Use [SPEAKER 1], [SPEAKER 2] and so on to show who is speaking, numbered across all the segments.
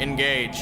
[SPEAKER 1] Engage.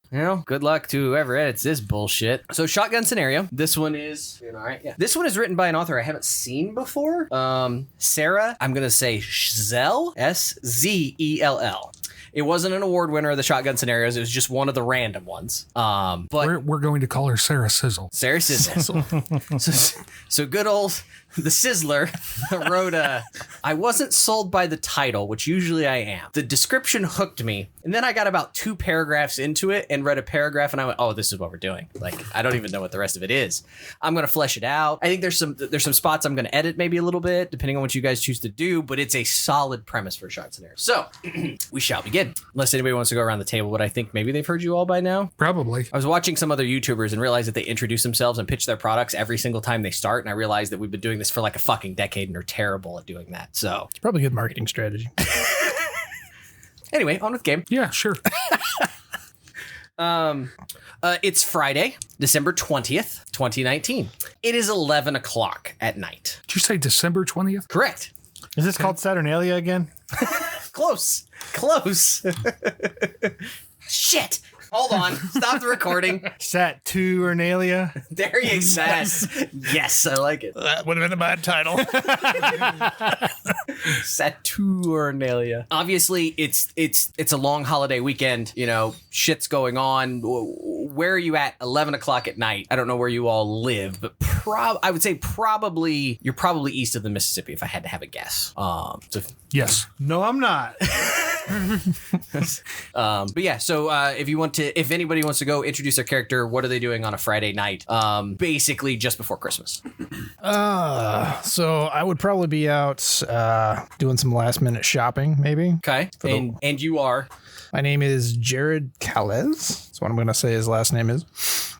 [SPEAKER 1] You know, good luck to whoever edits this bullshit. So, shotgun scenario. This one is all right. Yeah, this one is written by an author I haven't seen before. Sarah. I'm gonna say Szell. Szell. It wasn't an award winner of the shotgun scenarios. It was just one of the random ones. But
[SPEAKER 2] we're going to call her Sarah Sizzle.
[SPEAKER 1] Sarah Sizzle. so good old the Sizzler wrote I wasn't sold by the title, which usually I am. The description hooked me, and then I got about 2 paragraphs into it and read a paragraph, and I went, "Oh, this is what we're doing." Like, I don't even know what the rest of it is. I'm gonna flesh it out. I think there's some spots I'm gonna edit maybe a little bit, depending on what you guys choose to do. But it's a solid premise for a shot scenario. So we shall begin. Unless anybody wants to go around the table, but I think maybe they've heard you all by now.
[SPEAKER 2] Probably.
[SPEAKER 1] I was watching some other YouTubers and realized that they introduce themselves and pitch their products every single time they start, and I realized that we've been doing this for like a fucking decade and are terrible at doing that. So
[SPEAKER 3] it's probably a good marketing strategy.
[SPEAKER 1] Anyway, on with the game.
[SPEAKER 2] Yeah, sure.
[SPEAKER 1] It's Friday, December 20th, 2019. It is 11 o'clock at night.
[SPEAKER 2] Did you say December 20th?
[SPEAKER 1] Correct.
[SPEAKER 3] Is this called Saturnalia again?
[SPEAKER 1] Close. Shit. Hold on. Stop the recording.
[SPEAKER 3] Saturnalia.
[SPEAKER 1] There you go. Yes, I like it.
[SPEAKER 3] That would have been a bad title.
[SPEAKER 1] Saturnalia. Obviously, it's a long holiday weekend. You know, shit's going on. Where are you at? 11 o'clock at night. I don't know where you all live, but I would say you're probably east of the Mississippi if I had to have a guess.
[SPEAKER 2] Yes.
[SPEAKER 3] No, I'm not.
[SPEAKER 1] But yeah, so if anybody wants to go introduce their character, what are they doing on a Friday night? Basically just before Christmas.
[SPEAKER 3] So I would probably be out doing some last minute shopping, maybe.
[SPEAKER 1] Okay. And you are?
[SPEAKER 3] My name is Jared Calez. That's what I'm going to say his last name is.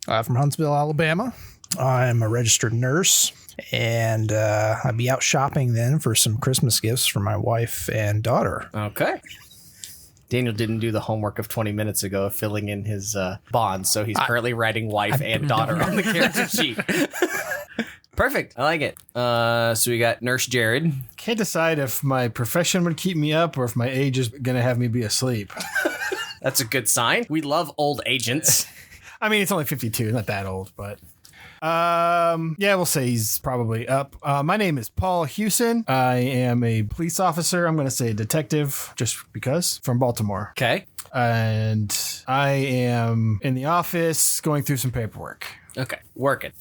[SPEAKER 3] From Huntsville, Alabama. I'm a registered nurse. And I'd be out shopping then for some Christmas gifts for my wife and daughter.
[SPEAKER 1] Okay. Daniel didn't do the homework of 20 minutes ago of filling in his bonds, so he's currently writing wife and daughter on the character sheet. Perfect. I like it. So we got Nurse Jared.
[SPEAKER 4] Can't decide if my profession would keep me up or if my age is going to have me be asleep.
[SPEAKER 1] That's a good sign. We love old agents.
[SPEAKER 4] I mean, it's only 52, not that old, but... yeah, we'll say he's probably up. My name is Paul Huson. I am a police officer. I'm going to say detective just because, from Baltimore.
[SPEAKER 1] Okay.
[SPEAKER 4] And I am in the office going through some paperwork.
[SPEAKER 1] Okay. Working.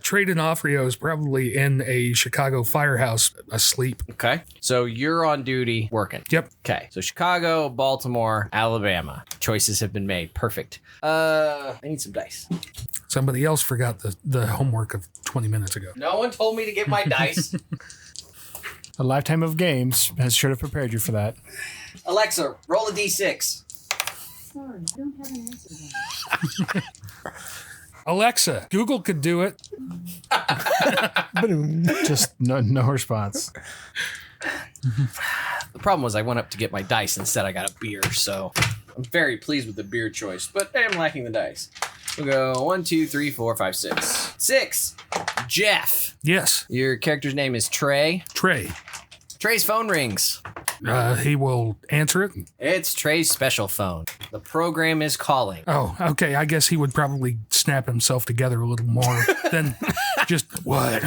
[SPEAKER 2] Trey D'Onofrio is probably in a Chicago firehouse asleep.
[SPEAKER 1] Okay. So you're on duty working.
[SPEAKER 2] Yep.
[SPEAKER 1] Okay. So Chicago, Baltimore, Alabama. Choices have been made. Perfect. I need some dice.
[SPEAKER 2] Somebody else forgot the homework of 20 minutes ago.
[SPEAKER 1] No one told me to get my dice.
[SPEAKER 4] A lifetime of games should have prepared you for that.
[SPEAKER 1] Alexa, roll a d6.
[SPEAKER 5] Sorry, I don't have an answer.
[SPEAKER 2] Alexa, Google could do it.
[SPEAKER 4] Just no response.
[SPEAKER 1] The problem was I went up to get my dice. Instead, I got a beer. So I'm very pleased with the beer choice, but I am lacking the dice. We'll go 1, 2, 3, 4, 5, 6. 6. Jeff.
[SPEAKER 2] Yes.
[SPEAKER 1] Your character's name is Trey.
[SPEAKER 2] Trey.
[SPEAKER 1] Trey's phone rings.
[SPEAKER 2] He will answer it.
[SPEAKER 1] It's Trey's special phone. The program is calling.
[SPEAKER 2] Oh, okay. I guess he would probably snap himself together a little more than just what?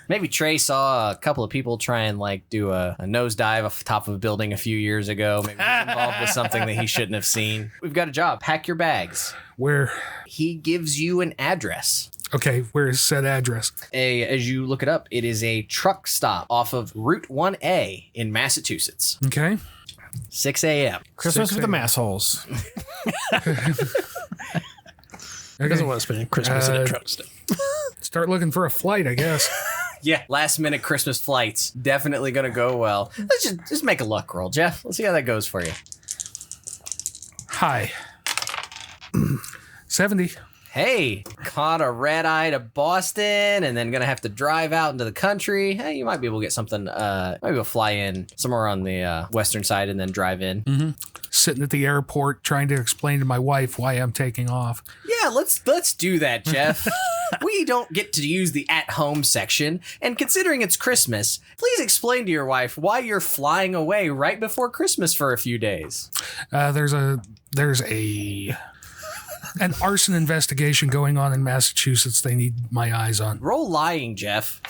[SPEAKER 1] Maybe Trey saw a couple of people try and like do a nosedive off the top of a building a few years ago. Maybe he's involved with something that he shouldn't have seen. We've got a job. Pack your bags.
[SPEAKER 2] Where?
[SPEAKER 1] He gives you an address.
[SPEAKER 2] Okay, where is said address?
[SPEAKER 1] As you look it up, it is a truck stop off of Route 1A in Massachusetts.
[SPEAKER 2] Okay.
[SPEAKER 1] 6 a.m.
[SPEAKER 4] Christmas
[SPEAKER 2] 6
[SPEAKER 4] with the
[SPEAKER 2] a.m.
[SPEAKER 4] massholes.
[SPEAKER 3] Who doesn't want to spend Christmas in a truck stop?
[SPEAKER 2] Start looking for a flight, I guess.
[SPEAKER 1] Yeah, last minute Christmas flights. Definitely going to go well. Let's just make a luck roll, Jeff. Let's see how that goes for you.
[SPEAKER 2] Hi. 70.
[SPEAKER 1] Hey, caught a red eye to Boston and then going to have to drive out into the country. Hey, you might be able to get something, maybe we'll fly in somewhere on the western side and then drive in.
[SPEAKER 2] Sitting at the airport trying to explain to my wife why I'm taking off.
[SPEAKER 1] Yeah, let's do that, Jeff. We don't get to use the at-home section, and considering it's Christmas, please explain to your wife why you're flying away right before Christmas for a few days.
[SPEAKER 2] There's an arson investigation going on in Massachusetts they need my eyes on.
[SPEAKER 1] Roll lying, Jeff.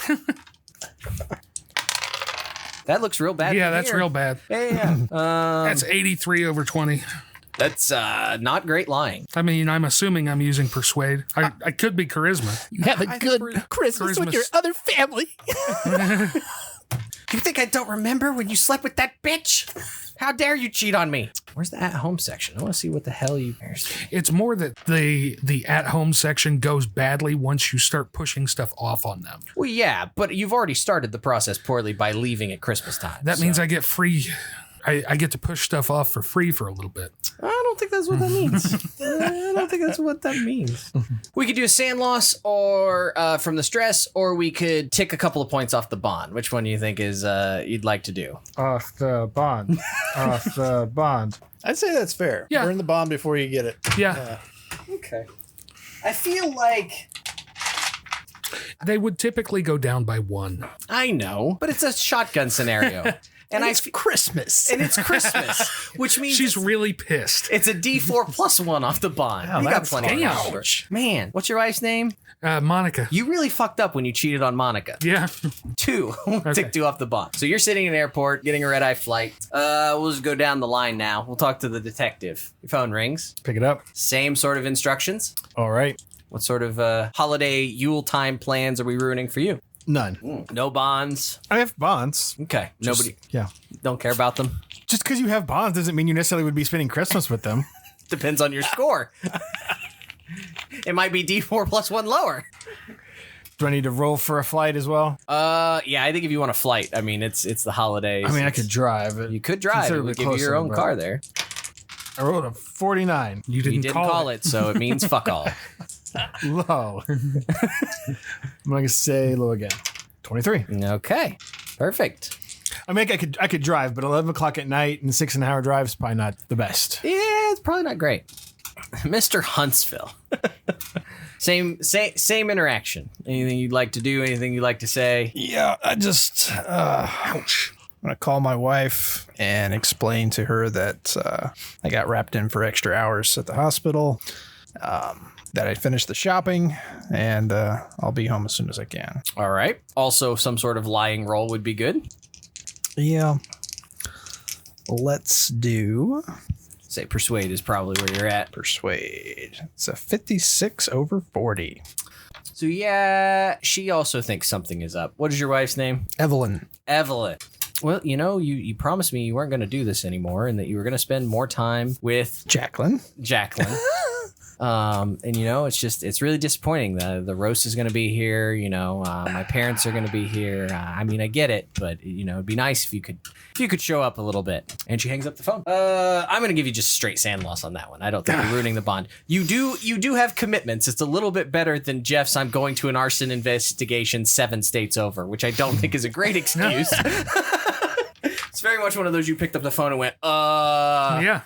[SPEAKER 1] That looks real bad.
[SPEAKER 2] Yeah,
[SPEAKER 1] from
[SPEAKER 2] that's
[SPEAKER 1] here.
[SPEAKER 2] real bad.
[SPEAKER 1] Yeah.
[SPEAKER 2] That's 83 over 20.
[SPEAKER 1] That's not great lying.
[SPEAKER 2] I mean, I'm assuming I'm using persuade. I could be charisma.
[SPEAKER 3] You have a good Christmas with your other family.
[SPEAKER 1] You think I don't remember when you slept with that bitch? How dare you cheat on me? Where's the at-home section? I want to see what the hell you...
[SPEAKER 2] It's more that the at-home section goes badly once you start pushing stuff off on them.
[SPEAKER 1] Well, yeah, but you've already started the process poorly by leaving at Christmas time.
[SPEAKER 2] That means I get free. I get to push stuff off for free for a little bit.
[SPEAKER 1] I don't think that's what that means. I don't think that's what that means. We could do a sand loss or from the stress, or we could tick a couple of points off the bond. Which one do you think is you'd like to do?
[SPEAKER 4] Off the bond. Off the bond.
[SPEAKER 3] I'd say that's fair.
[SPEAKER 2] Yeah.
[SPEAKER 3] Burn the bond before you get it.
[SPEAKER 2] Yeah.
[SPEAKER 1] Okay. I feel like...
[SPEAKER 2] They would typically go down by 1.
[SPEAKER 1] I know, but it's a shotgun scenario. And
[SPEAKER 3] It's Christmas.
[SPEAKER 1] And it's Christmas, which means
[SPEAKER 2] She's really pissed.
[SPEAKER 1] it's a D4 plus 1 off the bond.
[SPEAKER 3] Wow,
[SPEAKER 1] You got
[SPEAKER 3] that's
[SPEAKER 1] plenty of
[SPEAKER 2] harsh.
[SPEAKER 1] cover. Man, what's your wife's name?
[SPEAKER 2] Monica.
[SPEAKER 1] You really fucked up when you cheated on Monica.
[SPEAKER 2] Yeah.
[SPEAKER 1] 2. Tick 2 off the bond. So you're sitting in an airport, getting a red-eye flight. We'll just go down the line now. We'll talk to the detective. Your phone rings.
[SPEAKER 4] Pick it up.
[SPEAKER 1] Same sort of instructions.
[SPEAKER 4] All right.
[SPEAKER 1] What sort of holiday Yule time plans are we ruining for you?
[SPEAKER 4] None.
[SPEAKER 1] No bonds.
[SPEAKER 4] I have bonds.
[SPEAKER 1] Okay. Nobody.
[SPEAKER 4] Yeah.
[SPEAKER 1] Don't care about them.
[SPEAKER 4] Just because you have bonds doesn't mean you necessarily would be spending Christmas with them.
[SPEAKER 1] Depends on your score. It might be D4 plus 1 lower.
[SPEAKER 4] Do I need to roll for a flight as well?
[SPEAKER 1] Yeah, I think if you want a flight, I mean, it's the holidays.
[SPEAKER 4] I mean, I could drive.
[SPEAKER 1] You could drive. It
[SPEAKER 4] Considerably
[SPEAKER 1] would give you
[SPEAKER 4] closer,
[SPEAKER 1] your own
[SPEAKER 4] but-
[SPEAKER 1] car there.
[SPEAKER 4] I rolled a 49.
[SPEAKER 2] You
[SPEAKER 1] You
[SPEAKER 2] didn't,
[SPEAKER 1] didn't call it, so it means fuck all.
[SPEAKER 4] Low. I'm going to say low again. 23.
[SPEAKER 1] Okay, perfect.
[SPEAKER 4] I mean, I could drive, but 11 o'clock at night and 6 hour drive is probably not the best.
[SPEAKER 1] Yeah, it's probably not great. Mr. Huntsville. Same interaction. Anything you'd like to do? Anything you'd like to say?
[SPEAKER 3] Yeah, I just ouch. I'm gonna call my wife and explain to her that I got wrapped in for extra hours at the hospital. That I finished the shopping, and I'll be home as soon as I can.
[SPEAKER 1] All right. Also, some sort of lying roll would be good.
[SPEAKER 3] Yeah. Let's do
[SPEAKER 1] Say persuade is probably where you're at.
[SPEAKER 3] persuade. It's a 56 over 40.
[SPEAKER 1] So yeah, she also thinks something is up. What is your wife's name?
[SPEAKER 3] Evelyn.
[SPEAKER 1] Evelyn. Well, you promised me you weren't going to do this anymore and that you were going to spend more time with
[SPEAKER 3] Jacqueline.
[SPEAKER 1] Jacqueline. And it's really disappointing. The roast is going to be here. My parents are going to be here. I mean, I get it, but it'd be nice if you could show up a little bit. And she hangs up the phone. I'm going to give you just straight sand loss on that one. I don't think you're ruining the bond. You do have commitments. It's a little bit better than Jeff's. I'm going to an arson investigation 7 states over, which I don't think is a great excuse. It's very much one of those you picked up the phone and went,
[SPEAKER 2] Yeah.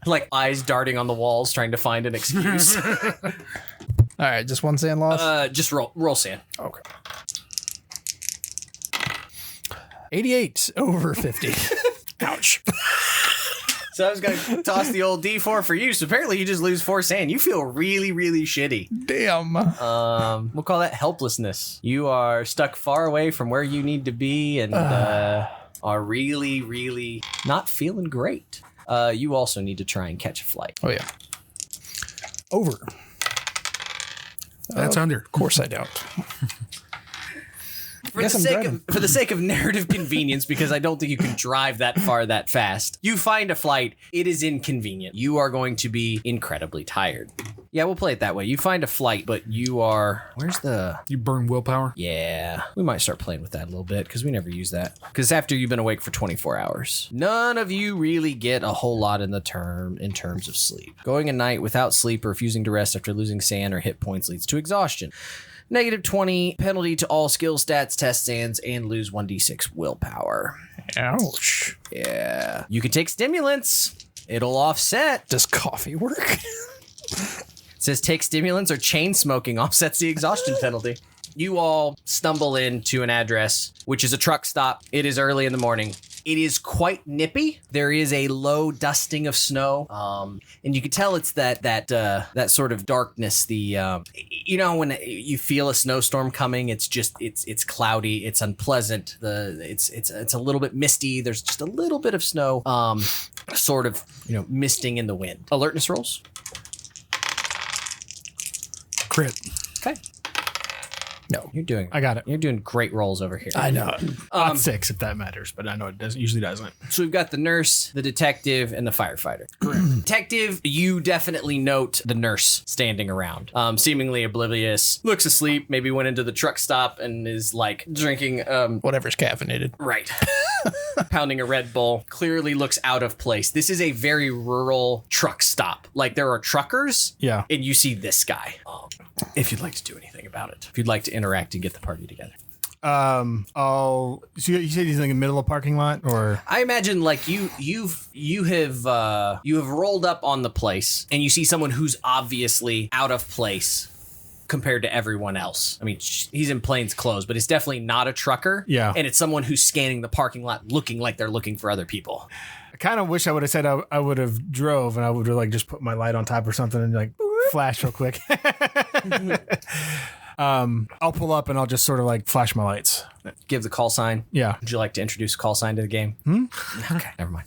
[SPEAKER 1] like eyes darting on the walls trying to find an excuse.
[SPEAKER 3] All right, just one sand loss.
[SPEAKER 1] Just roll sand.
[SPEAKER 3] Okay. 88 over 50. Ouch.
[SPEAKER 1] So I was going to toss the old D4 for you. So apparently you just lose 4 sand. You feel really, really shitty.
[SPEAKER 3] Damn.
[SPEAKER 1] We'll call that helplessness. You are stuck far away from where you need to be and are really, really not feeling great. You also need to try and catch a flight.
[SPEAKER 3] Oh, yeah. Over.
[SPEAKER 2] That's under.
[SPEAKER 3] Of course I don't.
[SPEAKER 1] For the sake of narrative convenience, because I don't think you can drive that far that fast, you find a flight. It is inconvenient. You are going to be incredibly tired. Yeah, we'll play it that way. You find a flight, but you are... Where's the...
[SPEAKER 2] You burn willpower?
[SPEAKER 1] Yeah, we might start playing with that a little bit because we never use that. Because after you've been awake for 24 hours, none of you really get a whole lot in terms of sleep. Going a night without sleep or refusing to rest after losing sand or hit points leads to exhaustion. -20 penalty to all skill stats, test stands, and lose 1d6 willpower.
[SPEAKER 3] Ouch.
[SPEAKER 1] Yeah. You can take stimulants. It'll offset.
[SPEAKER 3] Does coffee work?
[SPEAKER 1] It says take stimulants or chain smoking offsets the exhaustion penalty. You all stumble into an address, which is a truck stop. It is early in the morning. It is quite nippy. There is a low dusting of snow, and you can tell it's that sort of darkness. The you know when you feel a snowstorm coming, it's cloudy, it's unpleasant. It's a little bit misty. There's just a little bit of snow, sort of misting in the wind. Alertness rolls.
[SPEAKER 2] Crit.
[SPEAKER 1] Okay.
[SPEAKER 3] No.
[SPEAKER 4] I got it.
[SPEAKER 1] You're doing great rolls over here.
[SPEAKER 3] I know.
[SPEAKER 4] Not 6 if that matters, but I know it usually doesn't.
[SPEAKER 1] So we've got the nurse, the detective, and the firefighter. Correct. Detective, you definitely note the nurse standing around, seemingly oblivious, looks asleep, maybe went into the truck stop and is like drinking
[SPEAKER 3] Whatever's caffeinated.
[SPEAKER 1] right. Pounding a Red Bull, clearly looks out of place. This is a very rural truck stop. Like there are truckers.
[SPEAKER 4] Yeah.
[SPEAKER 1] And you see this guy. If you'd like to do anything about it, if you'd like to interact and get the party together.
[SPEAKER 4] So you said he's in the middle of a parking lot, or
[SPEAKER 1] I imagine like you have rolled up on the place and you see someone who's obviously out of place compared to everyone else. I mean, he's in plain clothes, but it's definitely not a trucker.
[SPEAKER 4] Yeah.
[SPEAKER 1] And it's someone who's scanning the parking lot looking like they're looking for other people.
[SPEAKER 4] I kind of wish I would have said I would have drove and I would have like just put my light on top or something and like flash real quick. I'll pull up and I'll just sort of like flash my lights.
[SPEAKER 1] Give the call sign.
[SPEAKER 4] Yeah.
[SPEAKER 1] Would you like to introduce a call sign to the game? Okay, never mind.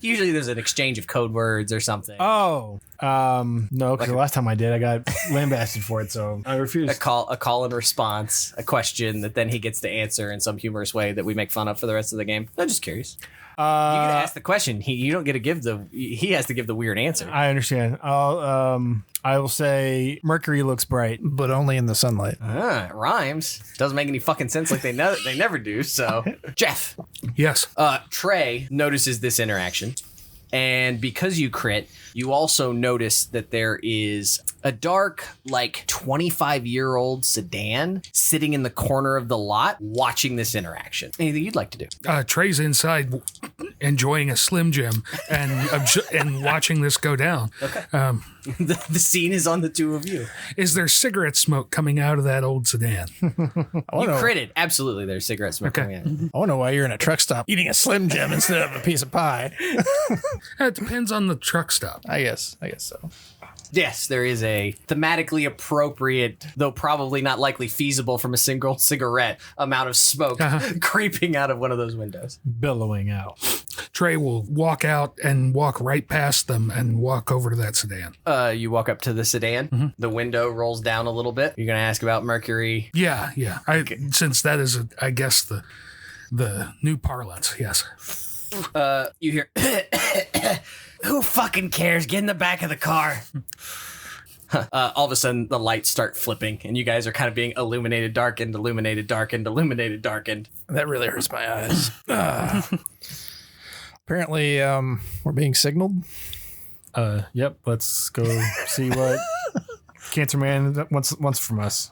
[SPEAKER 1] Usually there's an exchange of code words or something.
[SPEAKER 4] Oh, no, because the last time I did, I got lambasted for it, so I refused.
[SPEAKER 1] A call and response, a question that then he gets to answer in some humorous way that we make fun of for the rest of the game. I'm just curious. You get to ask the question. You don't get to give he has to give the weird answer.
[SPEAKER 4] I understand. I will say Mercury looks bright.
[SPEAKER 3] But only in the sunlight.
[SPEAKER 1] It rhymes. Doesn't make any fucking sense like they never do. So, Jeff.
[SPEAKER 2] Yes.
[SPEAKER 1] Trey notices this interaction. And because you crit, you also notice that there is a dark, like 25-year-old sedan sitting in the corner of the lot watching this interaction. Anything you'd like to do?
[SPEAKER 2] Trey's inside enjoying a Slim Jim and watching this go down.
[SPEAKER 1] Okay. The scene is on the two of you.
[SPEAKER 2] Is there cigarette smoke coming out of that old sedan?
[SPEAKER 1] You critted. Absolutely, there's cigarette smoke coming out.
[SPEAKER 3] I don't know why you're in a truck stop eating a Slim Jim instead of a piece of pie.
[SPEAKER 2] It depends on the truck stop.
[SPEAKER 3] I guess so.
[SPEAKER 1] Yes, there is a thematically appropriate, though probably not likely feasible from a single cigarette, amount of smoke creeping out of one of those windows.
[SPEAKER 4] Billowing out.
[SPEAKER 2] Trey will walk out and walk right past them and walk over to that sedan.
[SPEAKER 1] You walk up to the sedan. Mm-hmm. The window rolls down a little bit. You're going to ask about Mercury.
[SPEAKER 2] Yeah. Since that is, I guess, the new parlance. Yes.
[SPEAKER 1] You hear, who fucking cares? Get in the back of the car. All of a sudden, the lights start flipping, and you guys are kind of being illuminated, darkened, illuminated, darkened, illuminated, darkened.
[SPEAKER 3] That really hurts my eyes. Apparently, we're being signaled.
[SPEAKER 4] Yep. Let's go see what Cancer Man wants from us.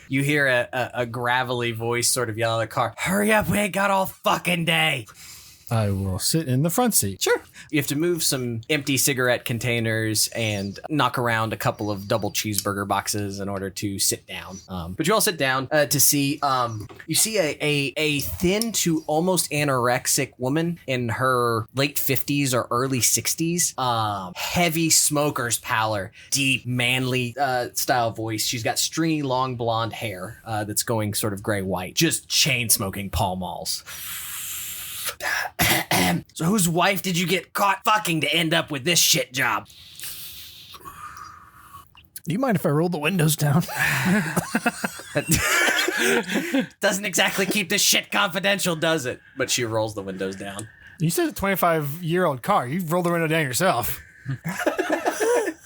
[SPEAKER 1] You hear a gravelly voice sort of yell at the car, hurry up, we ain't got all fucking day.
[SPEAKER 4] I will sit in the front seat.
[SPEAKER 1] Sure. You have to move some empty cigarette containers and knock around a couple of double cheeseburger boxes in order to sit down. But you all sit down to see, you see a thin to almost anorexic woman in her late 50s or early 60s. Heavy smoker's pallor, deep, manly style voice. She's got stringy, long blonde hair that's going sort of gray-white. Just chain-smoking Pall Malls. So whose wife did you get caught fucking to end up with this shit job?
[SPEAKER 3] Do you mind if I roll the windows down?
[SPEAKER 1] Doesn't exactly keep this shit confidential, does it? But she rolls the windows down.
[SPEAKER 4] You said a 25-year-old car. You rolled the window down yourself.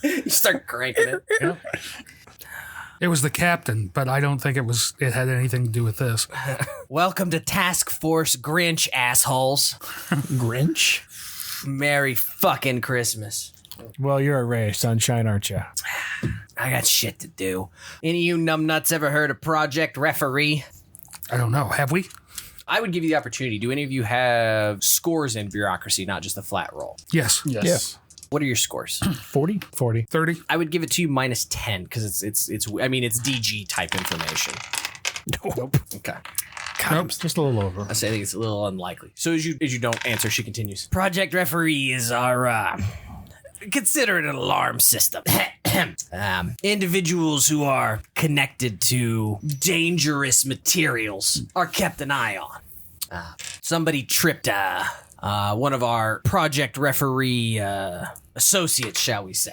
[SPEAKER 1] You start cranking it.
[SPEAKER 2] Yep. It was the captain, but I don't think it had anything to do with this.
[SPEAKER 1] Welcome to Task Force Grinch, assholes.
[SPEAKER 3] Grinch?
[SPEAKER 1] Merry fucking Christmas.
[SPEAKER 4] Well, you're a ray of sunshine, aren't you?
[SPEAKER 1] I got shit to do. Any of you numbnuts ever heard of Project Referee?
[SPEAKER 2] I don't know. Have we?
[SPEAKER 1] I would give you the opportunity. Do any of you have scores in bureaucracy, not just a flat roll?
[SPEAKER 2] Yes.
[SPEAKER 4] Yes.
[SPEAKER 1] What are your scores?
[SPEAKER 3] 40?
[SPEAKER 4] 40.
[SPEAKER 2] 30?
[SPEAKER 1] I would give it to you minus 10 because it's DG type information.
[SPEAKER 3] Nope.
[SPEAKER 1] Okay.
[SPEAKER 2] Nope.
[SPEAKER 4] Just a little over.
[SPEAKER 1] I say I think it's a little unlikely. So as you don't answer, she continues. Project Referee is our consider it an alarm system. Individuals who are connected to dangerous materials are kept an eye on. Somebody tripped one of our Project Referee associates, shall we say.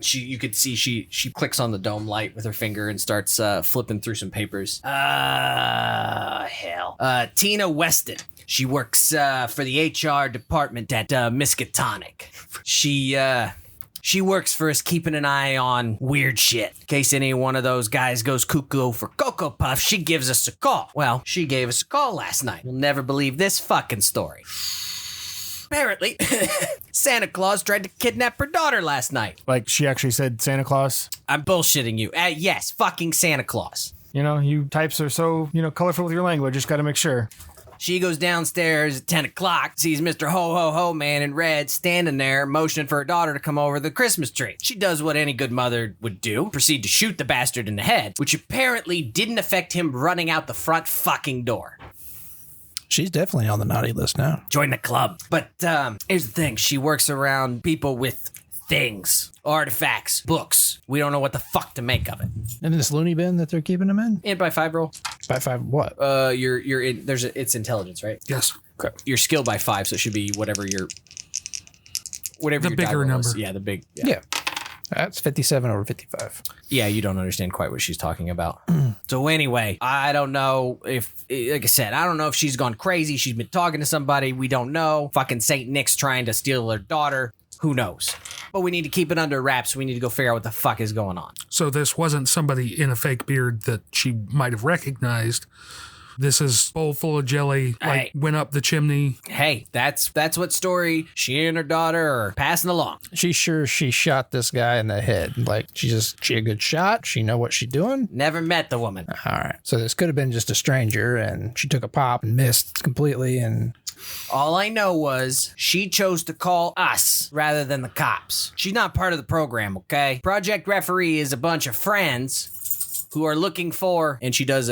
[SPEAKER 1] You could see she clicks on the dome light with her finger and starts flipping through some papers. Hell. Tina Weston. She works for the HR department at Miskatonic. She works for us, keeping an eye on weird shit. In case any one of those guys goes cuckoo for Cocoa Puff, she gives us a call. Well, she gave us a call last night. You'll never believe this fucking story. Apparently, Santa Claus tried to kidnap her daughter last night.
[SPEAKER 4] Like, she actually said Santa Claus.
[SPEAKER 1] I'm bullshitting you. Yes, fucking Santa Claus.
[SPEAKER 4] You know, you types are so, colorful with your language. Just got to make sure.
[SPEAKER 1] She goes downstairs at 10 o'clock, sees Mr. Ho-Ho-Ho Man in red standing there, motioning for her daughter to come over the Christmas tree. She does what any good mother would do, proceed to shoot the bastard in the head, which apparently didn't affect him running out the front fucking door.
[SPEAKER 3] She's definitely on the naughty list now.
[SPEAKER 1] Join the club. But here's the thing. She works around people with things, artifacts, books. We don't know what the fuck to make of it.
[SPEAKER 3] And this loony bin that they're keeping him in?
[SPEAKER 1] And by 5 roll.
[SPEAKER 3] By 5 what?
[SPEAKER 1] You're in, it's intelligence, right?
[SPEAKER 2] Yes.
[SPEAKER 1] Okay. You're skilled by 5, so it should be whatever
[SPEAKER 2] The
[SPEAKER 1] your
[SPEAKER 2] bigger
[SPEAKER 1] die roll
[SPEAKER 2] number.
[SPEAKER 1] is. Yeah, the big.
[SPEAKER 3] Yeah. That's 57 over 55.
[SPEAKER 1] Yeah, you don't understand quite what she's talking about. So anyway, I don't know if, like I said, I don't know if she's gone crazy. She's been talking to somebody. We don't know. Fucking St. Nick's trying to steal her daughter. Who knows? But we need to keep it under wraps. We need to go figure out what the fuck is going on.
[SPEAKER 2] So this wasn't somebody in a fake beard that she might have recognized. This is bowl full of jelly,
[SPEAKER 1] Hey.
[SPEAKER 2] went up the chimney.
[SPEAKER 1] Hey, that's what story she and her daughter are passing along.
[SPEAKER 3] She's sure she shot this guy in the head. Like, she a good shot. She know what she's doing.
[SPEAKER 1] Never met the woman.
[SPEAKER 3] All right. So this could have been just a stranger, and she took a pop and missed completely. And
[SPEAKER 1] All I know was she chose to call us rather than the cops. She's not part of the program, okay? Project Referee is a bunch of friends who are looking for, and she does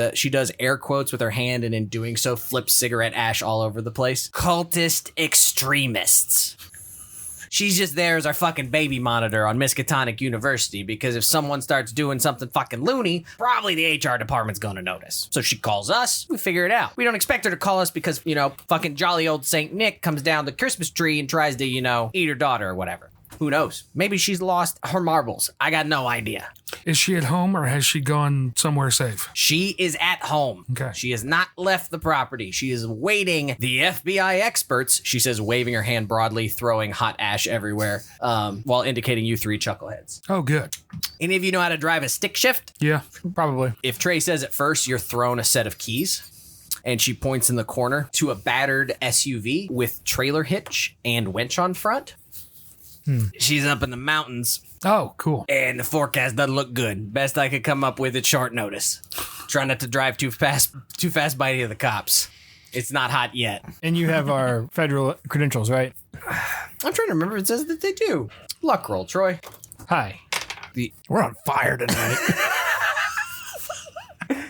[SPEAKER 1] air quotes with her hand, and in doing so flips cigarette ash all over the place. Cultist extremists. She's just there as our fucking baby monitor on Miskatonic University, because if someone starts doing something fucking loony, probably the HR department's gonna notice. So she calls us, we figure it out. We don't expect her to call us because, fucking jolly old St. Nick comes down the Christmas tree and tries to, eat her daughter or whatever. Who knows? Maybe she's lost her marbles. I got no idea.
[SPEAKER 2] Is she at home or has she gone somewhere safe?
[SPEAKER 1] She is at home.
[SPEAKER 2] Okay.
[SPEAKER 1] She has not left the property. She is awaiting the FBI experts, she says, waving her hand broadly, throwing hot ash everywhere, while indicating you 3 chuckleheads.
[SPEAKER 2] Oh, good.
[SPEAKER 1] Any of you know how to drive a stick shift?
[SPEAKER 2] Yeah.
[SPEAKER 4] Probably.
[SPEAKER 1] If Trey says it first, you're thrown a set of keys. And she points in the corner to a battered SUV with trailer hitch and winch on front. She's up in the mountains,
[SPEAKER 2] Oh, cool.
[SPEAKER 1] and the forecast doesn't look good. Best I could come up with at short notice. Try not to drive too fast by any of the cops. It's not hot yet.
[SPEAKER 4] And you have our federal credentials, right?
[SPEAKER 1] I'm trying to remember. It says that they do. Luck roll, Troy.
[SPEAKER 4] Hi.
[SPEAKER 3] We're on fire tonight.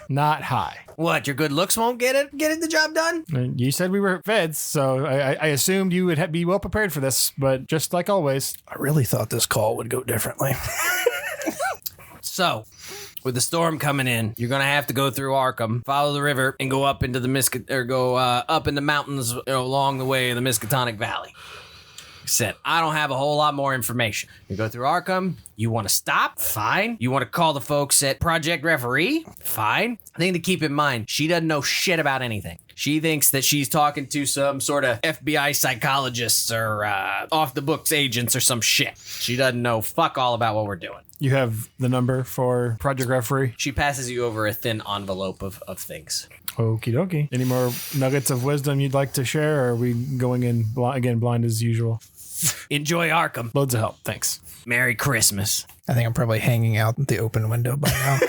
[SPEAKER 4] Not high.
[SPEAKER 1] What? Your good looks won't get the job done?
[SPEAKER 4] And you said we were feds, so I assumed you would be well prepared for this, but just like always.
[SPEAKER 3] I really thought this call would go differently.
[SPEAKER 1] So, with the storm coming in, you're gonna have to go through Arkham, follow the river, and go up into the up in the mountains along the way of the Miskatonic Valley. Said, I don't have a whole lot more information. You go through Arkham, you want to stop? Fine. You want to call the folks at Project Referee? Fine. Thing to keep in mind, she doesn't know shit about anything. She thinks that she's talking to some sort of FBI psychologists or off-the-books agents or some shit. She doesn't know fuck all about what we're doing.
[SPEAKER 4] You have the number for Project Referee?
[SPEAKER 1] She passes you over a thin envelope of things.
[SPEAKER 4] Okie dokie. Any more nuggets of wisdom you'd like to share, or are we going in blind as usual?
[SPEAKER 1] Enjoy Arkham.
[SPEAKER 4] Loads of help. Thanks.
[SPEAKER 1] Merry Christmas.
[SPEAKER 3] I think I'm probably hanging out the open window by now.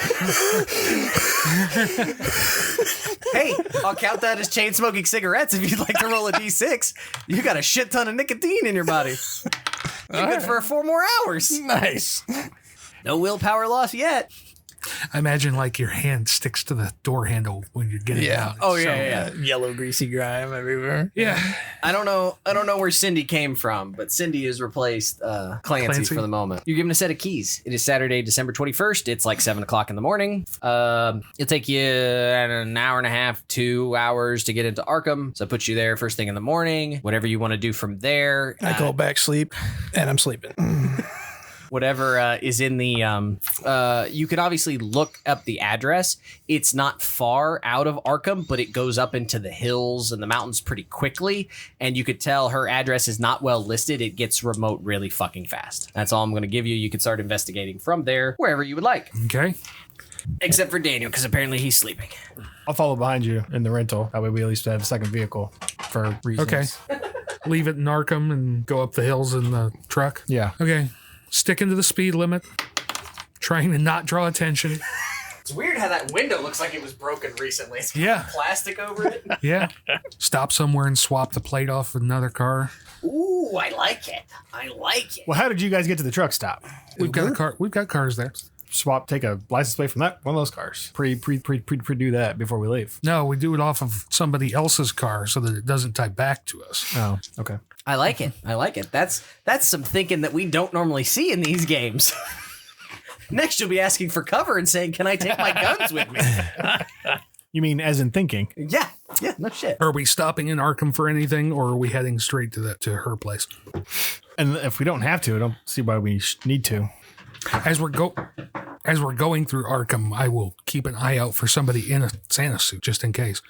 [SPEAKER 1] Hey, I'll count that as chain smoking cigarettes if you'd like to roll a D6. You got a shit ton of nicotine in your body. You're good for 4 more hours.
[SPEAKER 3] Nice.
[SPEAKER 1] No willpower loss yet.
[SPEAKER 2] I imagine like your hand sticks to the door handle when you're getting out.
[SPEAKER 1] Oh yeah.
[SPEAKER 3] Yellow greasy grime everywhere.
[SPEAKER 2] Yeah.
[SPEAKER 1] I don't know where Cindy came from, but Cindy has replaced Clancy for the moment. You're given a set of keys. It is Saturday, December 21st. It's like 7:00 in the morning. It'll take you an hour and a half, 2 hours to get into Arkham. So it puts you there first thing in the morning. Whatever you want to do from there.
[SPEAKER 3] I go back sleep, and I'm sleeping.
[SPEAKER 1] Whatever is in the you can obviously look up the address. It's not far out of Arkham, but it goes up into the hills and the mountains pretty quickly, and you could tell her address is not well listed. It gets remote really fucking fast. That's all I'm going to give you. You can start investigating from there wherever you would like,
[SPEAKER 2] Okay.
[SPEAKER 1] except for Daniel, because apparently he's sleeping.
[SPEAKER 4] I'll follow behind you in the rental. That way we at least have a second vehicle for reasons.
[SPEAKER 2] Okay. Leave it in Arkham and go up the hills in the truck.
[SPEAKER 4] Yeah.
[SPEAKER 2] Okay. Sticking to the speed limit. Trying to not draw attention.
[SPEAKER 1] It's weird how that window looks like it was broken recently. It's got
[SPEAKER 2] Yeah.
[SPEAKER 1] plastic over it.
[SPEAKER 2] Yeah. Stop somewhere and swap the plate off with another car.
[SPEAKER 1] Ooh, I like it. I like it.
[SPEAKER 4] Well, how did you guys get to the truck stop?
[SPEAKER 2] We've got a car. We've got cars there.
[SPEAKER 4] Take a license plate from one of those cars. Pre-do that before we leave.
[SPEAKER 2] No, we do it off of somebody else's car so that it doesn't tie back to us.
[SPEAKER 4] Oh, okay.
[SPEAKER 1] I like it. I like it. That's some thinking that we don't normally see in these games. Next, you'll be asking for cover and saying, "Can I take my guns with me?"
[SPEAKER 4] You mean as in thinking?
[SPEAKER 1] Yeah, no shit.
[SPEAKER 2] Are we stopping in Arkham for anything, or are we heading straight to her place?
[SPEAKER 4] And if we don't have to, I don't see why we need to.
[SPEAKER 2] As we're going through Arkham, I will keep an eye out for somebody in a Santa suit just in case.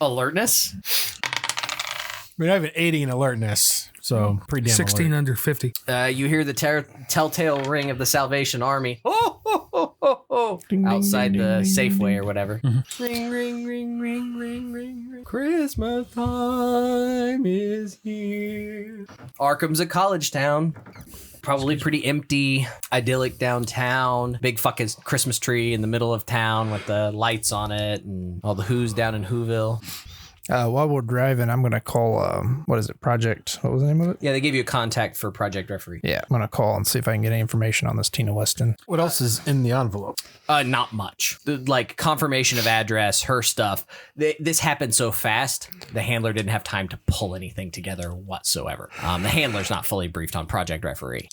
[SPEAKER 1] Alertness.
[SPEAKER 4] I mean, I have an 80 in alertness, so pretty damn
[SPEAKER 2] 16
[SPEAKER 4] alert.
[SPEAKER 2] under 50.
[SPEAKER 1] You hear the telltale ring of the Salvation Army. Oh, ho, ho, ho, ho.
[SPEAKER 3] Ding, ding,
[SPEAKER 1] Outside
[SPEAKER 3] ding,
[SPEAKER 1] the
[SPEAKER 3] ding,
[SPEAKER 1] Safeway
[SPEAKER 3] ding.
[SPEAKER 1] or whatever. Ring, ring, ring, ring, ring, ring, ring. Christmas time is here. Arkham's a college town. Probably pretty empty, idyllic downtown. Big fucking Christmas tree in the middle of town with the lights on it and all the who's down in Whoville.
[SPEAKER 3] While we're driving, I'm going to call, what is it, Project, what was the name of it?
[SPEAKER 1] Yeah, they gave you a contact for Project Referee.
[SPEAKER 3] Yeah, I'm going to call and see if I can get any information on this Tina Weston.
[SPEAKER 4] What else is in the envelope?
[SPEAKER 1] Not much. Like confirmation of address, her stuff. This happened so fast, the handler didn't have time to pull anything together whatsoever. The handler's not fully briefed on Project Referee.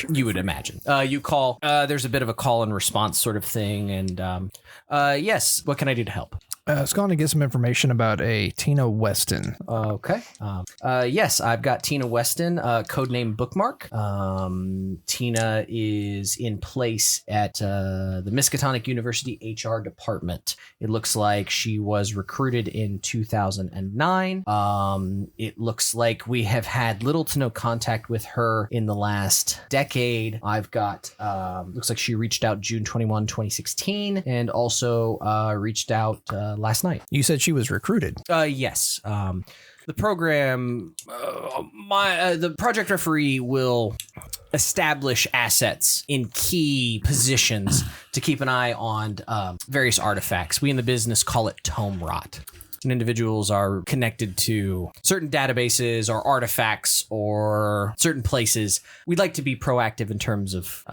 [SPEAKER 1] You would imagine. You call. There's a bit of a call and response sort of thing. And yes, what can I do to help?
[SPEAKER 3] I was going to get some information about a Tina Weston.
[SPEAKER 1] Okay. Yes, I've got Tina Weston, codename Bookmark. Tina is in place at the Miskatonic University HR department. It looks like she was recruited in 2009. It looks like we have had little to no contact with her in the last decade. I've got, looks like she reached out June 21, 2016, and also reached out last night.
[SPEAKER 3] You said she was recruited.
[SPEAKER 1] Yes. The program, the Project Referee will establish assets in key positions to keep an eye on various artifacts. We in the business call it tome rot. and individuals are connected to certain databases or artifacts or certain places, we'd like to be proactive in terms of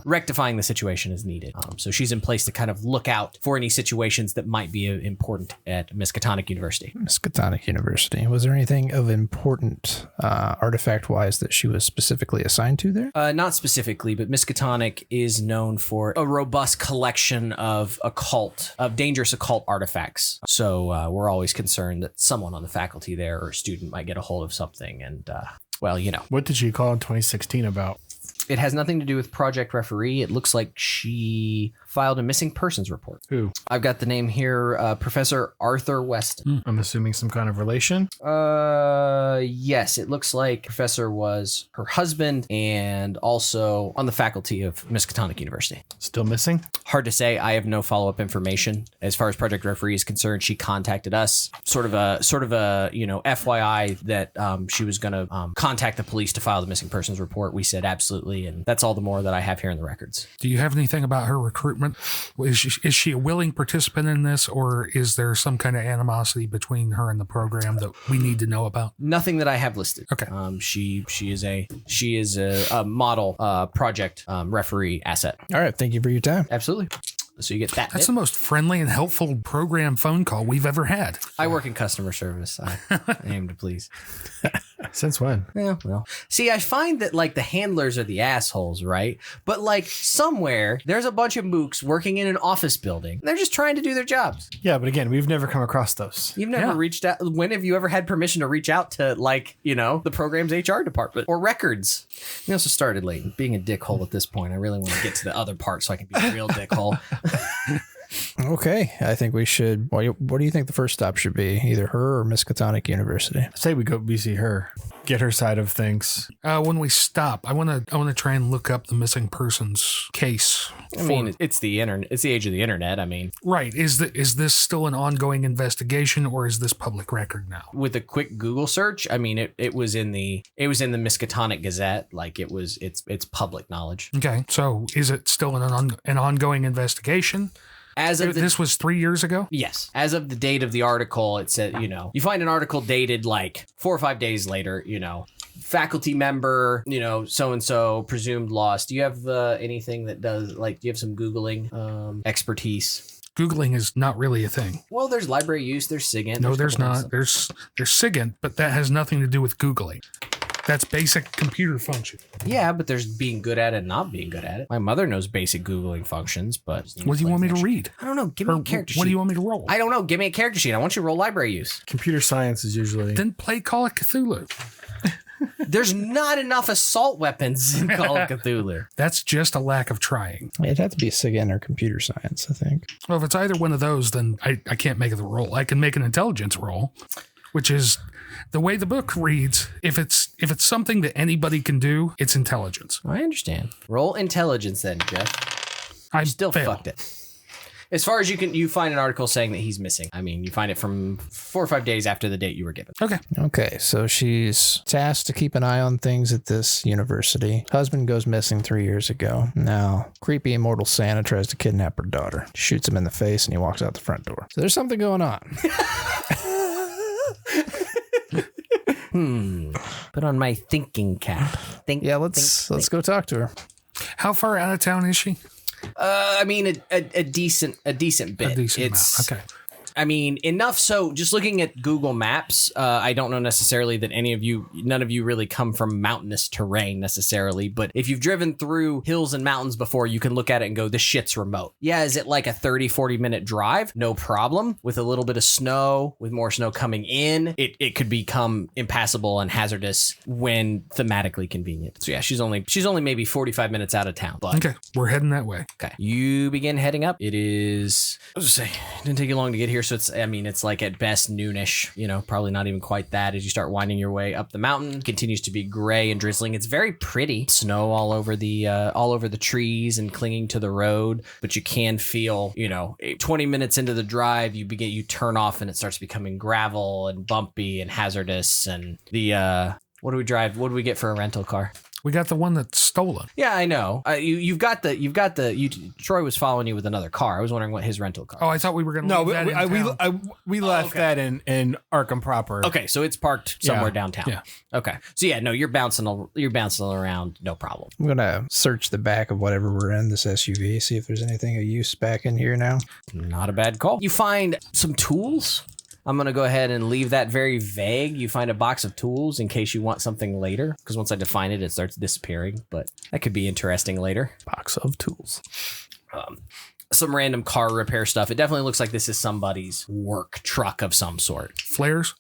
[SPEAKER 1] rectifying the situation as needed. So she's in place to kind of look out for any situations that might be important at Miskatonic University.
[SPEAKER 3] Miskatonic University. Was there anything of important artifact-wise that she was specifically assigned to there?
[SPEAKER 1] Not specifically, but Miskatonic is known for a robust collection of dangerous occult artifacts. So we're always concerned that someone on the faculty there or a student might get a hold of something. And,
[SPEAKER 4] What did she call in 2016 about?
[SPEAKER 1] It has nothing to do with Project Referee. It looks like she filed a missing persons report.
[SPEAKER 4] Who?
[SPEAKER 1] I've got the name here, Professor Arthur Weston.
[SPEAKER 4] I'm assuming some kind of relation.
[SPEAKER 1] Yes, it looks like Professor was her husband and also on the faculty of Miskatonic University.
[SPEAKER 4] Still missing?
[SPEAKER 1] Hard to say. I have no follow-up information. As far as Project Referee is concerned, she contacted us, sort of a FYI that she was going to contact the police to file the missing persons report. We said absolutely, and that's all the more that I have here in the records.
[SPEAKER 2] Do you have anything about her recruitment? Is she a willing participant in this, or is there some kind of animosity between her and the program that we need to know about?
[SPEAKER 1] Nothing that I have listed.
[SPEAKER 2] Okay.
[SPEAKER 1] She is a model project referee asset.
[SPEAKER 3] All right. Thank you for your time.
[SPEAKER 1] Absolutely. So you get that.
[SPEAKER 2] That's the most friendly and helpful program phone call we've ever had.
[SPEAKER 1] I work in customer service. I aim to please.
[SPEAKER 4] Since when?
[SPEAKER 1] Yeah, well. See, I find that like the handlers are the assholes, right? But like somewhere there's a bunch of mooks working in an office building. They're just trying to do their jobs.
[SPEAKER 4] Yeah, but again, we've never come across those.
[SPEAKER 1] You've never reached out. When have you ever had permission to reach out to the program's HR department or records? We also started late. Being a dickhole at this point, I really want to get to the other part so I can be a real dickhole.
[SPEAKER 3] Okay. I think we should. What do you think the first stop should be? Either her or Miskatonic University?
[SPEAKER 4] Say we see her, get her side of things.
[SPEAKER 2] When we stop, I want to try and look up the missing persons case.
[SPEAKER 1] I mean, it's the internet. It's the age of the internet. I mean,
[SPEAKER 2] right. Is this still an ongoing investigation, or is this public record now?
[SPEAKER 1] With a quick Google search, I mean, it was in the Miskatonic Gazette. Like it's public knowledge.
[SPEAKER 2] Okay, so is it still an ongoing investigation? This was 3 years ago?
[SPEAKER 1] Yes. As of the date of the article, it said, you find an article dated like 4 or 5 days later, faculty member, so-and-so presumed lost. Do you have anything that does, do you have some Googling expertise?
[SPEAKER 2] Googling is not really a thing.
[SPEAKER 1] Well, there's library use, there's SIGINT.
[SPEAKER 2] No, there's not. There's SIGINT, but that has nothing to do with Googling. That's basic computer function.
[SPEAKER 1] Yeah, but there's being good at it and not being good at it. My mother knows basic Googling functions, but...
[SPEAKER 2] What do you want me to read?
[SPEAKER 1] I don't know. Give me a character sheet.
[SPEAKER 2] What do you want me to roll?
[SPEAKER 1] I don't know. Give me a character sheet. I want you to roll library use.
[SPEAKER 4] Computer science is usually...
[SPEAKER 2] Then play Call of Cthulhu.
[SPEAKER 1] There's not enough assault weapons in Call of Cthulhu.
[SPEAKER 2] That's just a lack of trying.
[SPEAKER 3] It'd have to be SIGINT or computer science, I think.
[SPEAKER 2] Well, if it's either one of those, then I can't make the roll. I can make an intelligence roll, which is... The way the book reads, if it's something that anybody can do, it's intelligence.
[SPEAKER 1] I understand. Roll intelligence then, Jeff.
[SPEAKER 2] I
[SPEAKER 1] still
[SPEAKER 2] fail.
[SPEAKER 1] fucked it. As far as you find an article saying that he's missing. I mean, you find it from 4 or 5 days after the date you were given.
[SPEAKER 3] Okay, so she's tasked to keep an eye on things at this university. Husband goes missing 3 years ago. Now, creepy immortal Santa tries to kidnap her daughter. Shoots him in the face and he walks out the front door. So there's something going on.
[SPEAKER 1] Put on my thinking cap.
[SPEAKER 3] Let's go talk to her.
[SPEAKER 2] How far out of town is she?
[SPEAKER 1] I mean, a decent bit.
[SPEAKER 2] A decent amount. Okay.
[SPEAKER 1] I mean, enough so just looking at Google Maps, I don't know necessarily that none of you really come from mountainous terrain necessarily, but if you've driven through hills and mountains before, you can look at it and go, this shit's remote. Yeah, is it like a 30, 40-minute drive? No problem. With a little bit of snow, with more snow coming in, it could become impassable and hazardous when thematically convenient. So yeah, she's only maybe 45 minutes out of town. But
[SPEAKER 2] okay, we're heading that way.
[SPEAKER 1] Okay. You begin heading up. It is, I was just saying, it didn't take you long to get here. So it's like at best noonish, probably not even quite that as you start winding your way up the mountain. It continues to be gray and drizzling. It's very pretty. Snow all over the trees and clinging to the road, but you can feel, 20 minutes into the drive, you turn off and it starts becoming gravel and bumpy and hazardous. And what do we drive? What do we get for a rental car?
[SPEAKER 2] We got the one that's stolen.
[SPEAKER 1] Yeah, I know. Troy was following you with another car. I was wondering what his rental car.
[SPEAKER 2] Oh, I thought we were going to
[SPEAKER 4] No,
[SPEAKER 2] leave that in town.
[SPEAKER 4] we left that in Arkham proper.
[SPEAKER 1] Okay, so it's parked somewhere downtown.
[SPEAKER 2] Yeah.
[SPEAKER 1] Okay, so yeah, no, you're bouncing around, no problem.
[SPEAKER 3] I'm gonna search the back of whatever we're in, this SUV, see if there's anything of use back in here now.
[SPEAKER 1] Not a bad call. You find some tools. I'm going to go ahead and leave that very vague. You find a box of tools in case you want something later, because once I define it, it starts disappearing, but that could be interesting later.
[SPEAKER 3] Box of tools.
[SPEAKER 1] Some random car repair stuff. It definitely looks like this is somebody's work truck of some sort.
[SPEAKER 2] Flares?